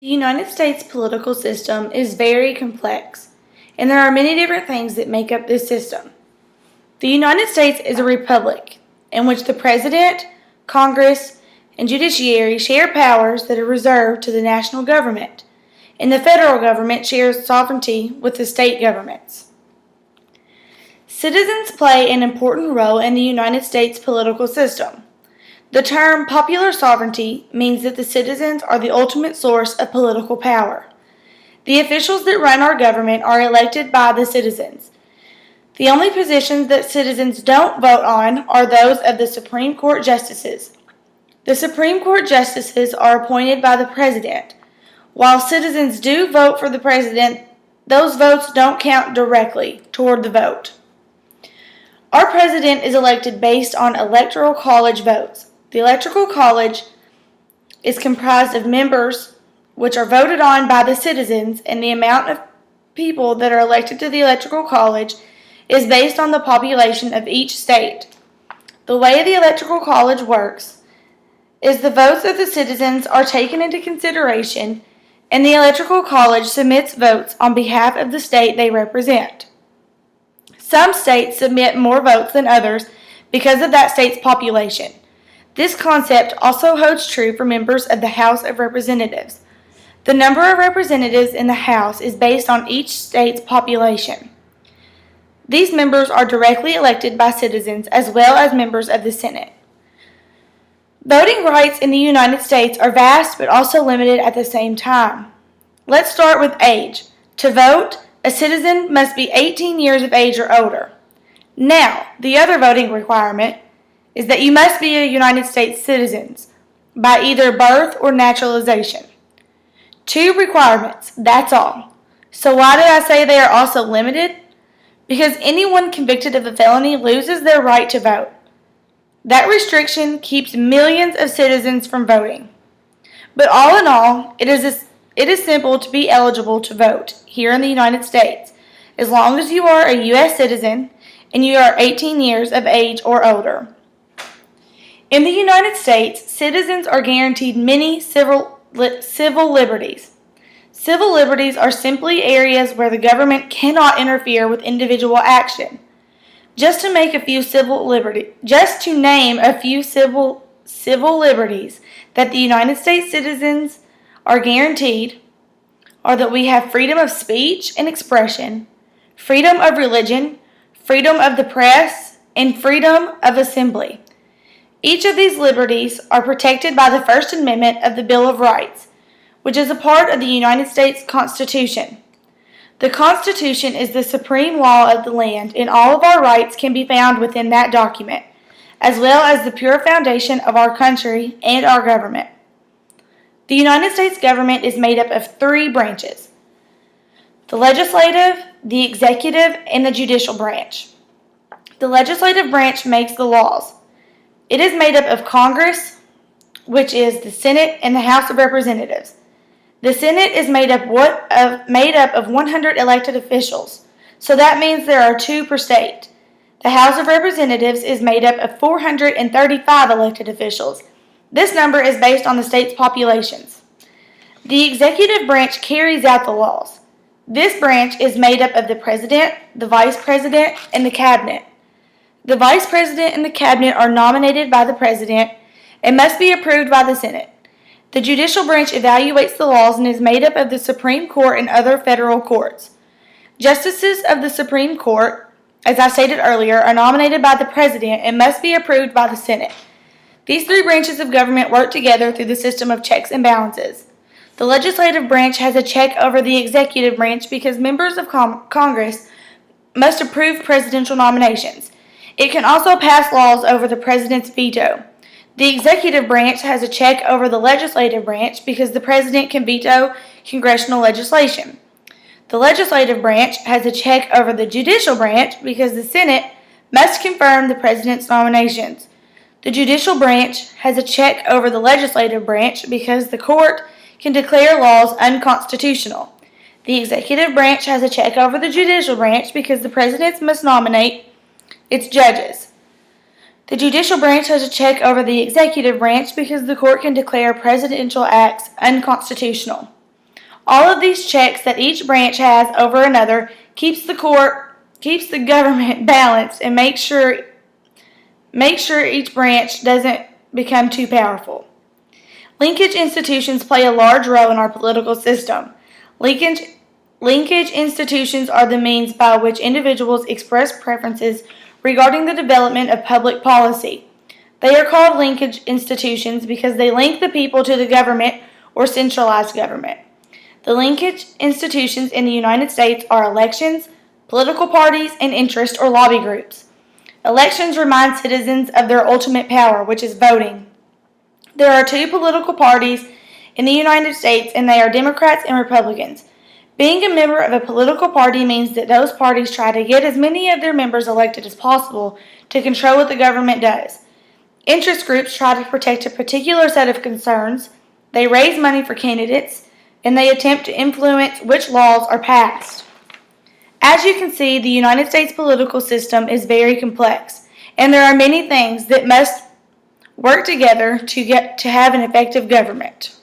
The United States political system is very complex, and there are many different things that make up this system. The United States is a republic in which the President, Congress, and judiciary share powers that are reserved to the national government, and the federal government shares sovereignty with the state governments. Citizens play an important role in the United States political system. The term popular sovereignty means that the citizens are the ultimate source of political power. The officials that run our government are elected by the citizens. The only positions that citizens don't vote on are those of the Supreme Court justices. The Supreme Court justices are appointed by the President. While citizens do vote for the President, those votes don't count directly toward the vote. Our President is elected based on Electoral College votes. The Electoral College is comprised of members which are voted on by the citizens, and the amount of people that are elected to the Electoral College is based on the population of each state. The way the Electoral College works is the votes of the citizens are taken into consideration, and the Electoral College submits votes on behalf of the state they represent. Some states submit more votes than others because of that state's population. This concept also holds true for members of the House of Representatives. The number of representatives in the House is based on each state's population. These members are directly elected by citizens as well as members of the Senate. Voting rights in the United States are vast but also limited at the same time. Let's start with age. To vote, a citizen must be 18 years of age or older. Now, the other voting requirement is that you must be a United States citizen by either birth or naturalization. 2 requirements, that's all. So why did I say they are also limited? Because anyone convicted of a felony loses their right to vote. That restriction keeps millions of citizens from voting. But all in all, it is simple to be eligible to vote here in the United States, as long as you are a U.S. citizen and you are 18 years of age or older. In the United States, citizens are guaranteed many civil liberties. Civil liberties are simply areas where the government cannot interfere with individual action. Just to name a few civil liberties that the United States citizens are guaranteed are that we have freedom of speech and expression, freedom of religion, freedom of the press, and freedom of assembly. Each of these liberties are protected by the First Amendment of the Bill of Rights, which is a part of the United States Constitution. The Constitution is the supreme law of the land, and all of our rights can be found within that document, as well as the pure foundation of our country and our government. The United States government is made up of 3 branches: the legislative, the executive, and the judicial branch. The legislative branch makes the laws. It is made up of Congress, which is the Senate and the House of Representatives. The Senate is made up of 100 elected officials, so that means there are 2 per state. The House of Representatives is made up of 435 elected officials. This number is based on the state's populations. The executive branch carries out the laws. This branch is made up of the President, the Vice President, and the Cabinet. The Vice President and the Cabinet are nominated by the President and must be approved by the Senate. The judicial branch evaluates the laws and is made up of the Supreme Court and other federal courts. Justices of the Supreme Court, as I stated earlier, are nominated by the President and must be approved by the Senate. These 3 branches of government work together through the system of checks and balances. The legislative branch has a check over the executive branch because members of Congress must approve presidential nominations. It can also pass laws over the President's veto. The executive branch has a check over the legislative branch because the President can veto congressional legislation. The legislative branch has a check over the judicial branch because the Senate must confirm the President's nominations. The judicial branch has a check over the legislative branch because the court can declare laws unconstitutional. The executive branch has a check over the judicial branch because the President must nominate its judges. The judicial branch has a check over the executive branch because the court can declare presidential acts unconstitutional. All of these checks that each branch has over another keeps the government balanced and makes sure each branch doesn't become too powerful. Linkage institutions play a large role in our political system. Linkage institutions are the means by which individuals express preferences regarding the development of public policy. They are called linkage institutions because they link the people to the government or centralized government. The linkage institutions in the United States are elections, political parties, and interest or lobby groups. Elections remind citizens of their ultimate power, which is voting. There are two political parties in the United States, and they are Democrats and Republicans. Being a member of a political party means that those parties try to get as many of their members elected as possible to control what the government does. Interest groups try to protect a particular set of concerns. They raise money for candidates, and they attempt to influence which laws are passed. As you can see, the United States political system is very complex, and there are many things that must work together to have an effective government.